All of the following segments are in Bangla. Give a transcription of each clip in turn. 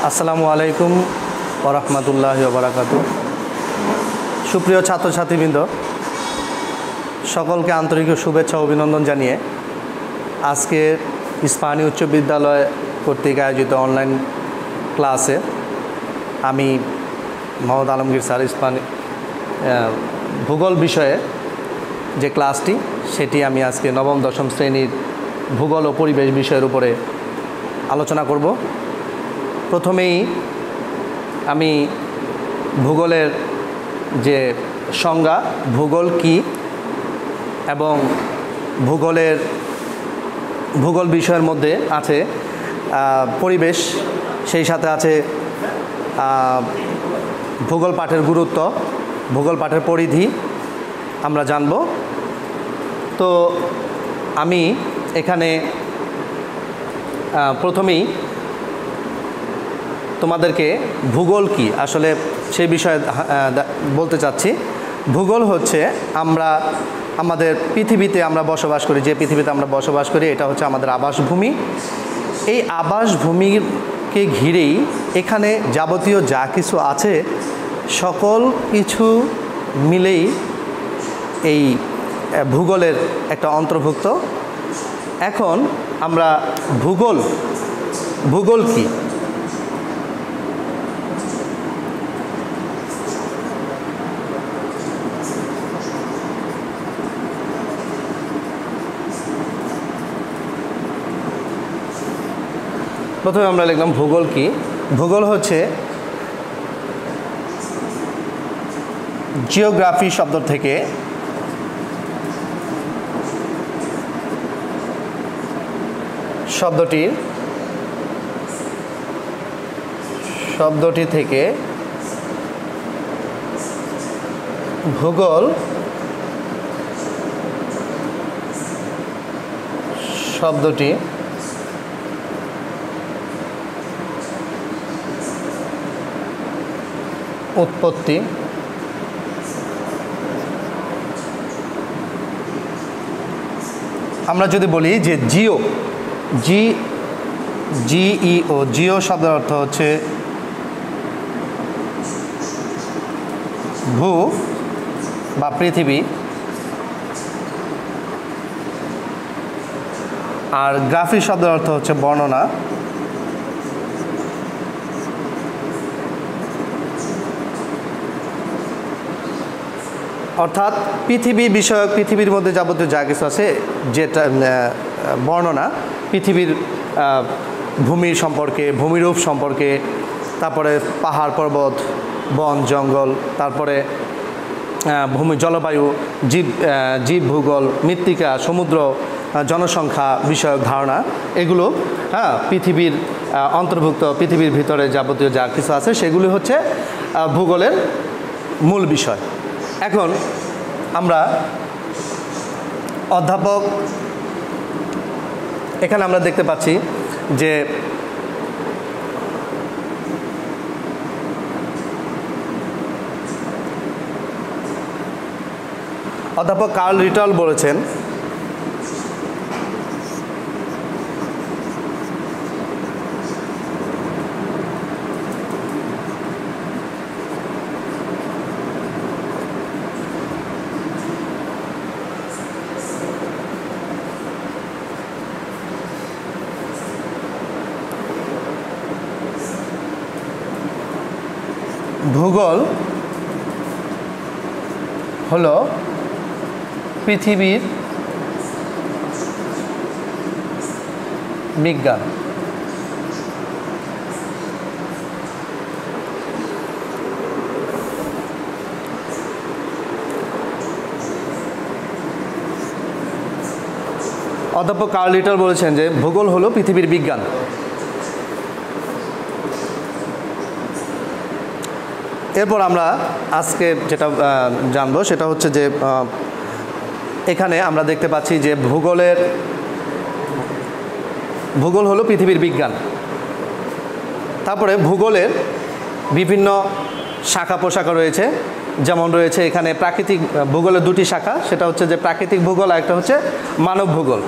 আসসালামু আলাইকুম ওয়া রাহমাতুল্লাহি ওয়া বারাকাতুহু। সুপ্রিয় ছাত্রছাত্রীবৃন্দ, সকলকে আন্তরিক শুভেচ্ছা ও অভিনন্দন জানিয়ে আজকে ইস্পাহানী উচ্চ বিদ্যালয় কর্তৃক আয়োজিত অনলাইন ক্লাসে আমি মোহাম্মদ আলমগীর স্যার ইস্পাহানী ভূগোল বিষয়ে যে ক্লাসটি সেটি আমি আজকে নবম দশম শ্রেণীর ভূগোল ও পরিবেশ বিষয়ের উপরে আলোচনা করব। প্রথমেই আমি ভূগোলের যে সংজ্ঞা, ভূগোল কি এবং ভূগোল বিষয়ের মধ্যে আছে পরিবেশ, সেই সাথে আছে ভূগোল পাঠের গুরুত্ব, ভূগোল পাঠের পরিধি আমরা জানব। তো আমি এখানে প্রথমেই তোমাদেরকে ভূগোল কি আসলে সেই বিষয়ে বলতে চাচ্ছি। ভূগোল হচ্ছে আমাদের পৃথিবীতে আমরা বসবাস করি, যে পৃথিবীতে আমরা বসবাস করি এটা হচ্ছে আমাদের আবাসভূমি। এই আবাসভূমিকে ঘিরেই এখানে যাবতীয় যা কিছু আছে সকল কিছু মিলেই এই ভূগোলের একটা অন্তর্ভুক্ত। এখন আমরা ভূগোল কি প্রথমে আমরা লিখলাম ভূগোল কি। ভূগোল হচ্ছে জিওগ্রাফি শব্দ থেকে শব্দটি থেকে ভূগোল শব্দটি উৎপত্তি। আমরা যদি বলি যে জিও শব্দের অর্থ হচ্ছে ভূ বা পৃথিবী, আর গ্রাফি শব্দের অর্থ হচ্ছে বর্ণনা। অর্থাৎ পৃথিবী বিষয়ক, পৃথিবীর মধ্যে যাবতীয় যা কিছু আছে যেটা বর্ণনা, পৃথিবীর ভূমির সম্পর্কে, ভূমিরূপ সম্পর্কে, তারপরে পাহাড় পর্বত, বন জঙ্গল, তারপরে জলবায়ু, জীব ভূগোল, মৃত্তিকা, সমুদ্র, জনসংখ্যা বিষয়ক ধারণা, এগুলো পৃথিবীর অন্তর্ভুক্ত, পৃথিবীর ভিতরে যাবতীয় যা কিছু আছে সেগুলি হচ্ছে ভূগোলের মূল বিষয়। এখন আমরা অধ্যাপক এখানে আমরা দেখতে পাচ্ছি যে অধ্যাপক কার্ল রিটল বলেছেন ভূগোল হলো পৃথিবীর বিজ্ঞান। অধ্যাপক কার্ল রিটল বলেছেন যে ভূগোল হলো পৃথিবীর বিজ্ঞান। এরপর আমরা আজকে যেটা জানবো সেটা হচ্ছে যে এখানে আমরা দেখতে পাচ্ছি যে ভূগোল হলো পৃথিবীর বিজ্ঞান। তারপরে ভূগোলের বিভিন্ন শাখা প্রশাখা রয়েছে, যেমন রয়েছে এখানে প্রাকৃতিক ভূগোলের দুটি শাখা, সেটা হচ্ছে যে প্রাকৃতিক ভূগোল আর একটা হচ্ছে মানব ভূগোল।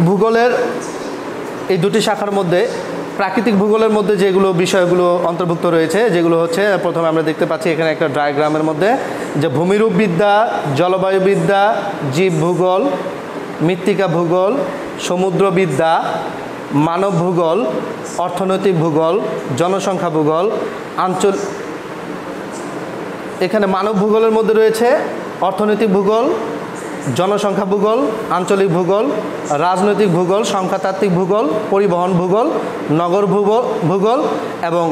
ভূগোলের এই দুটি শাখার মধ্যে প্রাকৃতিক ভূগোলের মধ্যে যেগুলো বিষয়গুলো অন্তর্ভুক্ত রয়েছে, যেগুলো হচ্ছে প্রথমে আমরা দেখতে পাচ্ছি এখানে একটা ডায়াগ্রামের মধ্যে যে ভূমিরূপবিদ্যা, জলবায়ুবিদ্যা, জীব ভূগোল, মৃত্তিকা ভূগোল, সমুদ্রবিদ্যা, মানব ভূগোল, অর্থনৈতিক ভূগোল, জনসংখ্যা ভূগোল, এখানে মানব ভূগোলের মধ্যে রয়েছে অর্থনৈতিক ভূগোল, জনসংখ্যা ভূগোল, আঞ্চলিক ভূগোল, রাজনৈতিক ভূগোল, সংখ্যাতাত্ত্বিক ভূগোল, পরিবহন ভূগোল, নগর ভূগোল এবং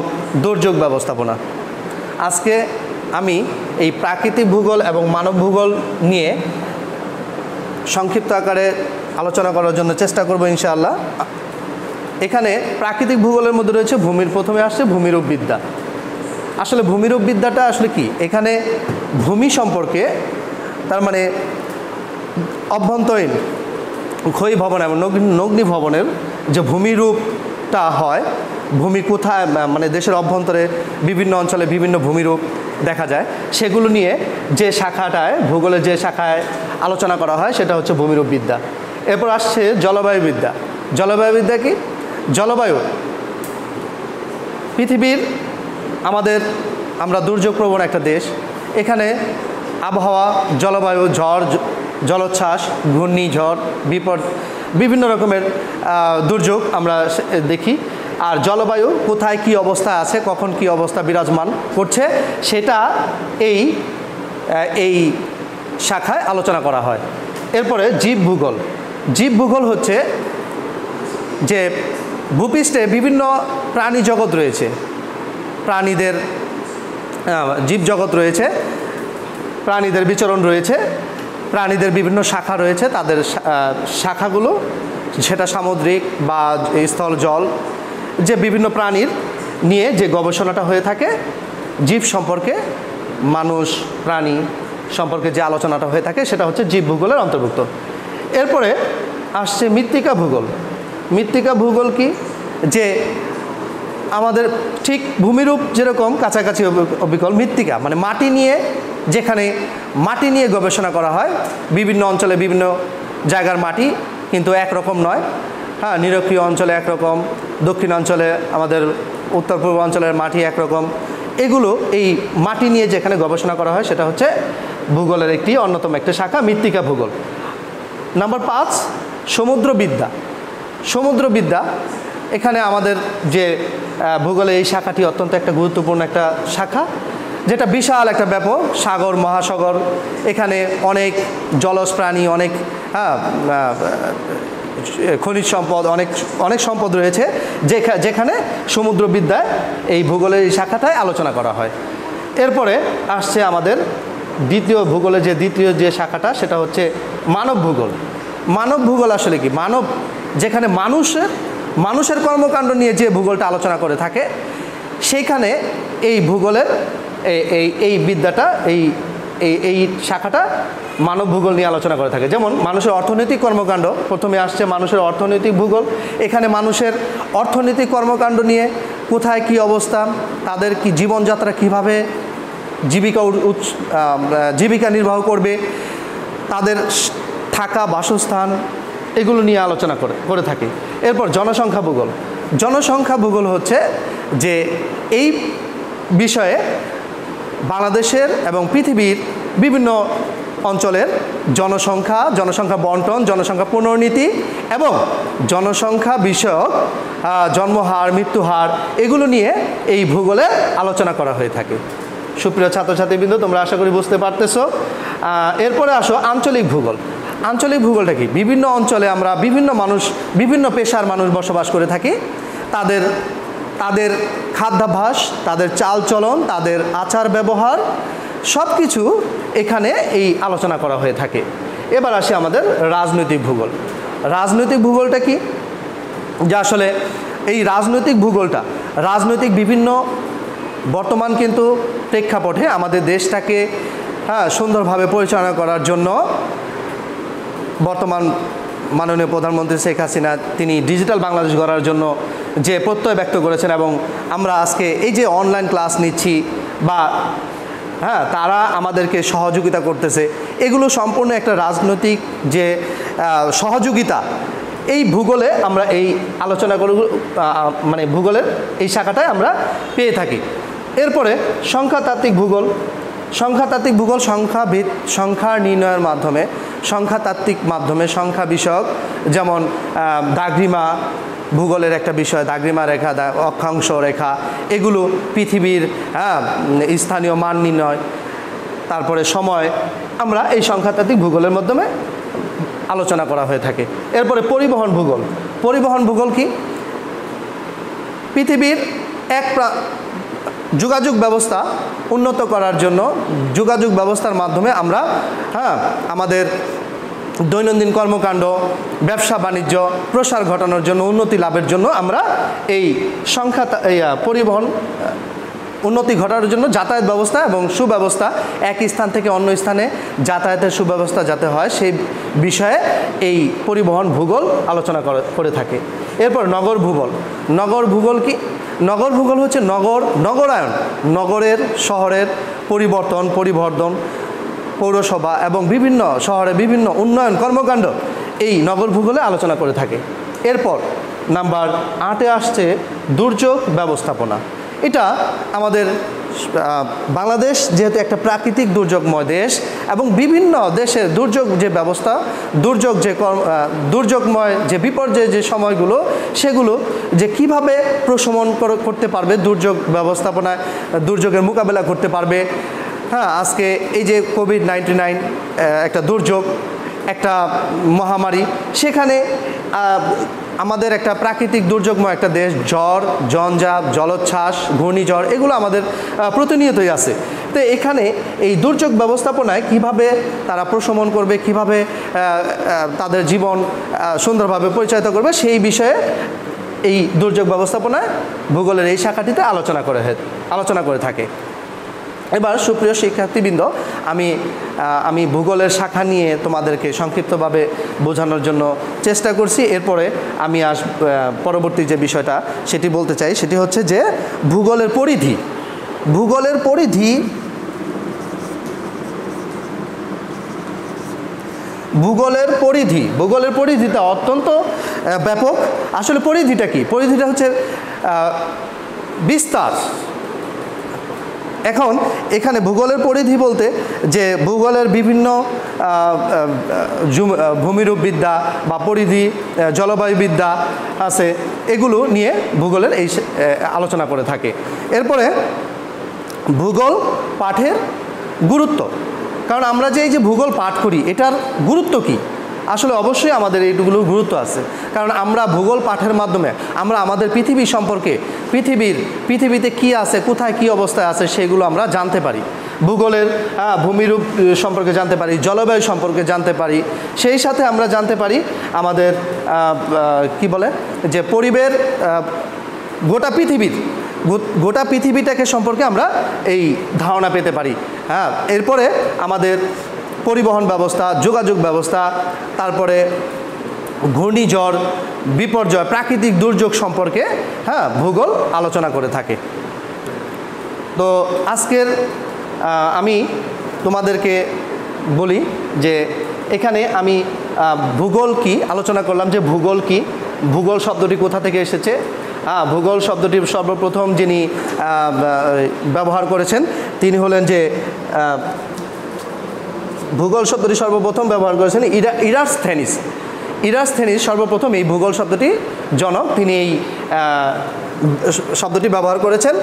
দুর্যোগ ব্যবস্থাপনা। আজকে আমি এই প্রাকৃতিক ভূগোল এবং মানব ভূগোল নিয়ে সংক্ষিপ্ত আকারে আলোচনা করার জন্য চেষ্টা করব ইনশাআল্লাহ। এখানে প্রাকৃতিক ভূগোলের মধ্যে রয়েছে প্রথমে আসছে ভূমিরূপবিদ্যা। আসলে ভূমিরূপবিদ্যাটা আসলে কি? এখানে ভূমি সম্পর্কে, তার মানে অভ্যন্তরীণ ক্ষয়ী ভবন এবং নগ্নি ভবনের যে ভূমিরূপটা হয়, ভূমি কোথায় মানে দেশের অভ্যন্তরে বিভিন্ন অঞ্চলে বিভিন্ন ভূমিরূপ দেখা যায়, সেগুলো নিয়ে যে শাখাটায় ভূগোলের যে শাখায় আলোচনা করা হয় সেটা হচ্ছে ভূমিরূপবিদ্যা। এরপর আসছে জলবায়ুবিদ্যা। জলবায়ুবিদ্যা কি? জলবায়ু পৃথিবীর আমরা দুর্যোগপ্রবণ একটা দেশ। এখানে আবহাওয়া, জলবায়ু, ঝড়, জলোচ্ছ্বাস, ঘূর্ণিঝড়, বিভিন্ন রকমের দুর্যোগ আমরা দেখি। আর জলবায়ু কোথায় কি অবস্থা আছে, কখন কি অবস্থা বিরাজমান করছে, সেটা এই শাখায় আলোচনা করা হয়। এরপরে জীব ভূগোল। জীব ভূগোল হচ্ছে যে ভূপৃষ্ঠে বিভিন্ন প্রাণী জগৎ রয়েছে, প্রাণীদের জীবজগৎ রয়েছে, প্রাণীদের বিচরণ রয়েছে, প্রাণীদের বিভিন্ন শাখা রয়েছে। তাদের শাখাগুলো সেটা সামুদ্রিক বা স্থল জল, যে বিভিন্ন প্রাণীর নিয়ে যে গবেষণাটা হয়ে থাকে, জীব সম্পর্কে, মানুষ প্রাণী সম্পর্কে যে আলোচনাটা হয়ে থাকে, সেটা হচ্ছে জীব ভূগোলের অন্তর্ভুক্ত। এরপরে আসছে মৃত্তিকা ভূগোল। মৃত্তিকা ভূগোল কি? যে আমাদের ঠিক ভূমিরূপ যেরকম কাছাকাছি অবিকল, মৃত্তিকা মানে মাটি নিয়ে, যেখানে মাটি নিয়ে গবেষণা করা হয়। বিভিন্ন অঞ্চলে বিভিন্ন জায়গার মাটি কিন্তু একরকম নয়। হ্যাঁ, নিরক্ষীয় অঞ্চলে একরকম, দক্ষিণ অঞ্চলে আমাদের উত্তর পূর্ব অঞ্চলের মাটি একরকম। এগুলো এই মাটি নিয়ে যেখানে গবেষণা করা হয় সেটা হচ্ছে ভূগোলের একটি অন্যতম একটা শাখা, মৃত্তিকা ভূগোল। নাম্বার 5, সমুদ্রবিদ্যা। সমুদ্রবিদ্যা এখানে আমাদের যে ভূগোলে এই শাখাটি অত্যন্ত একটা গুরুত্বপূর্ণ একটা শাখা, যেটা বিশাল একটা ব্যাপক সাগর, মহাসাগর। এখানে অনেক জলজ প্রাণী, অনেক খনিজ সম্পদ, অনেক সম্পদ রয়েছে, যেখানে সমুদ্রবিদ্যায় এই ভূগোলের এই শাখাটায় আলোচনা করা হয়। এরপরে আসছে আমাদের দ্বিতীয় যে শাখাটা, সেটা হচ্ছে মানব ভূগোল। মানব ভূগোল আসলে কি? মানব, যেখানে মানুষের কর্মকাণ্ড নিয়ে যে ভূগোলটা আলোচনা করে থাকে, সেইখানে এই ভূগোলের এই বিদ্যাটা, এই শাখাটা মানব ভূগোল নিয়ে আলোচনা করে থাকে। যেমন মানুষের অর্থনৈতিক কর্মকাণ্ড, প্রথমে আসছে মানুষের অর্থনৈতিক ভূগোল। এখানে মানুষের অর্থনৈতিক কর্মকাণ্ড নিয়ে কোথায় কি অবস্থা, তাদের কি জীবনযাত্রা, কিভাবে জীবিকা নির্বাহ করবে, তাদের থাকা বাসস্থান, এগুলো নিয়ে আলোচনা করে থাকে। এরপর জনসংখ্যা ভূগোল। জনসংখ্যা ভূগোল হচ্ছে যে এই বিষয়ে বাংলাদেশের এবং পৃথিবীর বিভিন্ন অঞ্চলের জনসংখ্যা বন্টন, জনসংখ্যা পুনর্নীতি এবং জনসংখ্যা বিষয়ক জন্মহার, মৃত্যুহার, এগুলো নিয়ে এই ভূগোলে আলোচনা করা হয়ে থাকে। সুপ্রিয় ছাত্রছাত্রীবৃন্দ, তোমরা আশা করি বুঝতে পারতেছো। এরপরে আসো আঞ্চলিক ভূগোল। আঞ্চলিক ভূগোলটা কি? বিভিন্ন অঞ্চলে আমরা বিভিন্ন পেশার মানুষ বসবাস করে থাকি। তাদের খাদ্যাভ্যাস, তাদের চালচলন, তাদের আচার ব্যবহার, সব কিছু এখানে এই আলোচনা করা হয়ে থাকে। এবার আসি আমাদের রাজনৈতিক ভূগোল। রাজনৈতিক ভূগোলটা কি? যা আসলে এই রাজনৈতিক ভূগোলটা বিভিন্ন বর্তমান কিন্তু প্রেক্ষাপটে আমাদের দেশটাকে সুন্দরভাবে পরিচালনা করার জন্য বর্তমান মাননীয় প্রধানমন্ত্রী শেখ হাসিনা তিনি ডিজিটাল বাংলাদেশ গড়ার জন্য যে প্রত্যয় ব্যক্ত করেছেন, এবং আমরা আজকে এই যে অনলাইন ক্লাস নিচ্ছি বা তারা আমাদেরকে সহযোগিতা করতেছে, এগুলো সম্পূর্ণ একটা রাজনৈতিক যে সহযোগিতা, এই ভূগোলে আমরা এই আলোচনা করে মানে ভূগোলের এই শাখাটায় আমরা পেয়ে থাকি। এরপরে সংখ্যাতাত্ত্বিক ভূগোল। সংখ্যাতাত্ত্বিক ভূগোল সংখ্যা নির্ণয়ের মাধ্যমে, সংখ্যাতাত্ত্বিক মাধ্যমে সংখ্যা বিষয়ক, যেমন দাগ্রিমা ভূগোলের একটা বিষয়, দাগ্রিমা রেখা, অক্ষাংশ রেখা, এগুলো পৃথিবীর স্থানীয় মান নির্ণয়, তারপরে সময়, আমরা এই সংখ্যাতাত্ত্বিক ভূগোলের মাধ্যমে আলোচনা করা হয়ে থাকে। এরপরে পরিবহন ভূগোল। পরিবহন ভূগোল কি? পৃথিবীর যোগাযোগ ব্যবস্থা উন্নত করার জন্য, যোগাযোগ ব্যবস্থার মাধ্যমে আমরা আমাদের দৈনন্দিন কর্মকাণ্ড, ব্যবসা বাণিজ্য প্রসার ঘটানোর জন্য, উন্নতি লাভের জন্য আমরা এই পরিবহন উন্নতি ঘটানোর জন্য যাতায়াত ব্যবস্থা এবং সুব্যবস্থা, এক স্থান থেকে অন্য স্থানে যাতায়াতের সুব্যবস্থা যাতে হয় সেই বিষয়ে এই পরিবহন ভূগোল আলোচনা করে থাকে। এরপর নগর ভূগোল। নগর ভূগোল কি? নগর ভূগোল হচ্ছে নগরায়ন, নগরের শহরের পরিবর্ধন, পৌরসভা এবং বিভিন্ন শহরে বিভিন্ন উন্নয়ন কর্মকাণ্ড এই নগর ভূগোলে আলোচনা করে থাকে। এরপর নাম্বার 8-এ আসছে দুর্যোগ ব্যবস্থাপনা। এটা আমাদের বাংলাদেশ যেহেতু একটা প্রাকৃতিক দুর্যোগময় দেশ এবং বিভিন্ন দেশের দুর্যোগ যে ব্যবস্থা, দুর্যোগময় যে বিপর্যয় যে সময়গুলো, সেগুলো যে কিভাবে প্রশমন করতে পারবে, দুর্যোগ ব্যবস্থাপনায় দুর্যোগের মোকাবেলা করতে পারবে। আজকে এই যে কোভিড-19 একটা দুর্যোগ, একটা মহামারী, সেখানে আমাদের একটা প্রাকৃতিক দুর্যোগময় একটা দেশ, ঝড়, ঝঞ্ঝাপ, জলোচ্ছ্বাস, ঘূর্ণিঝড়, এগুলো আমাদের প্রতিনিয়তই আছে। তো এখানে এই দুর্যোগ ব্যবস্থাপনায় কিভাবে তারা প্রশমন করবে, কিভাবে তাদের জীবন সুন্দরভাবে পরিচালিত করবে, সেই বিষয়ে এই দুর্যোগ ব্যবস্থাপনায় ভূগোলের এই শাখাটিতে আলোচনা করে থাকে। এবার সুপ্রিয় শিক্ষার্থীবৃন্দ, আমি ভূগোলের শাখা নিয়ে তোমাদেরকে সংক্ষিপ্তভাবে বোঝানোর জন্য চেষ্টা করছি। এরপরে আমি পরবর্তী যে বিষয়টা সেটি বলতে চাই, সেটি হচ্ছে যে ভূগোলের পরিধি। ভূগোলের পরিধিটা অত্যন্ত ব্যাপক। আসলে পরিধিটা কি? পরিধিটা হচ্ছে বিস্তার। এখন এখানে ভূগোলের পরিধি বলতে যে ভূগোলের বিভিন্ন ভূমিরূপবিদ্যা বা পরিধি, জলবায়ুবিদ্যা আছে, এগুলো নিয়ে ভূগোলের এই আলোচনা করে থাকে। এরপরে ভূগোল পাঠের গুরুত্ব। কারণ আমরা যে এই যে ভূগোল পাঠ করি, এটার গুরুত্ব কি? আসলে অবশ্যই আমাদের এইগুলোর গুরুত্ব আছে। কারণ আমরা ভূগোল পাঠের মাধ্যমে আমরা আমাদের পৃথিবী সম্পর্কে, পৃথিবীতে কি আছে, কোথায় কি অবস্থায় আছে, সেগুলো আমরা জানতে পারি। ভূগোলের ভূমিরূপ সম্পর্কে জানতে পারি, জলবায়ু সম্পর্কে জানতে পারি, সেই সাথে আমরা জানতে পারি আমাদের কি বলে যে পরিবেশ, গোটা পৃথিবীটাকে সম্পর্কে আমরা এই ধারণা পেতে পারি। এরপরে আমাদের পরিবহন ব্যবস্থা, যোগাযোগ ব্যবস্থা, তারপরে ঘূর্ণিঝড়, বিপর্যয়, প্রাকৃতিক দুর্যোগ সম্পর্কে ভূগোল আলোচনা করে থাকে। তো আজকের আমি তোমাদেরকে বলি যে এখানে আমি ভূগোল কি আলোচনা করলাম, যে ভূগোল কি, ভূগোল শব্দটি কোথা থেকে এসেছে। ভূগোল শব্দটি সর্বপ্রথম যিনি ব্যবহার করেছেন তিনি হলেন যে ভূগোল শব্দটি সর্বপ্রথম ব্যবহার করেছেন ইরাসথেনিস সর্বপ্রথম এই ভূগোল শব্দটি জনক, তিনি এই শব্দটি ব্যবহার করেছেন।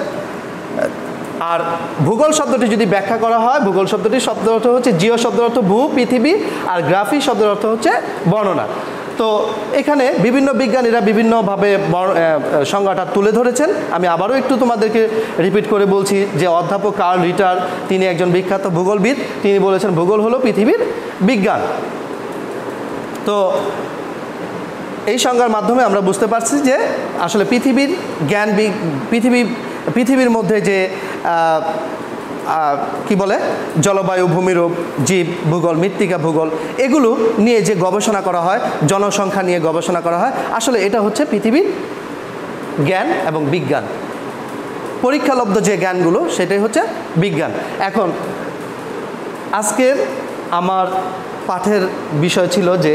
আর ভূগোল শব্দটি যদি ব্যাখ্যা করা হয়, ভূগোল শব্দটির শব্দ অর্থ হচ্ছে জিও শব্দের অর্থ ভূ, পৃথিবী, আর গ্রাফি শব্দের অর্থ হচ্ছে বর্ণনা। তো এখানে বিভিন্ন বিজ্ঞানীরা বিভিন্নভাবে সংজ্ঞাটা তুলে ধরেছেন। আমি আবারও একটু তোমাদেরকে রিপিট করে বলছি যে অধ্যাপক কার্ল রিটার, তিনি একজন বিখ্যাত ভূগোলবিদ, তিনি বলেছেন ভূগোল হলো পৃথিবীর বিজ্ঞান। তো এই সংজ্ঞার মাধ্যমে আমরা বুঝতে পারছি যে আসলে পৃথিবীর জ্ঞান, পৃথিবীর মধ্যে যে কি বলে জলবায়ু, ভূমিরূপ, জীব ভূগোল, মৃত্তিকা ভূগোল, এগুলো নিয়ে যে গবেষণা করা হয়, জনসংখ্যা নিয়ে গবেষণা করা হয়, আসলে এটা হচ্ছে পৃথিবীর জ্ঞান এবং বিজ্ঞান। পরীক্ষালব্ধ যে জ্ঞানগুলো সেটাই হচ্ছে বিজ্ঞান। এখন আজকের আমার পাঠের বিষয় ছিল যে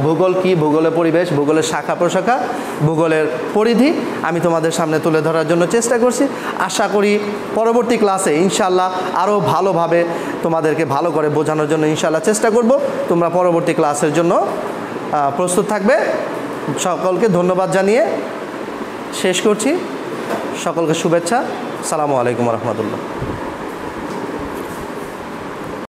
ভূগোল কি, ভূগোলের পরিবেশ, ভূগোলের শাখা প্রশাখা, ভূগোলের পরিধি আমি তোমাদের সামনে তুলে ধরার জন্য চেষ্টা করছি। আশা করি পরবর্তী ক্লাসে ইনশাআল্লাহ আরও ভালোভাবে তোমাদেরকে ভালো করে বোঝানোর জন্য ইনশাআল্লাহ চেষ্টা করব। তোমরা পরবর্তী ক্লাসের জন্য প্রস্তুত থাকবে। সকলকে ধন্যবাদ জানিয়ে শেষ করছি। সকলকে শুভেচ্ছা। আসসালামু আলাইকুম রহমতুল্লাহ।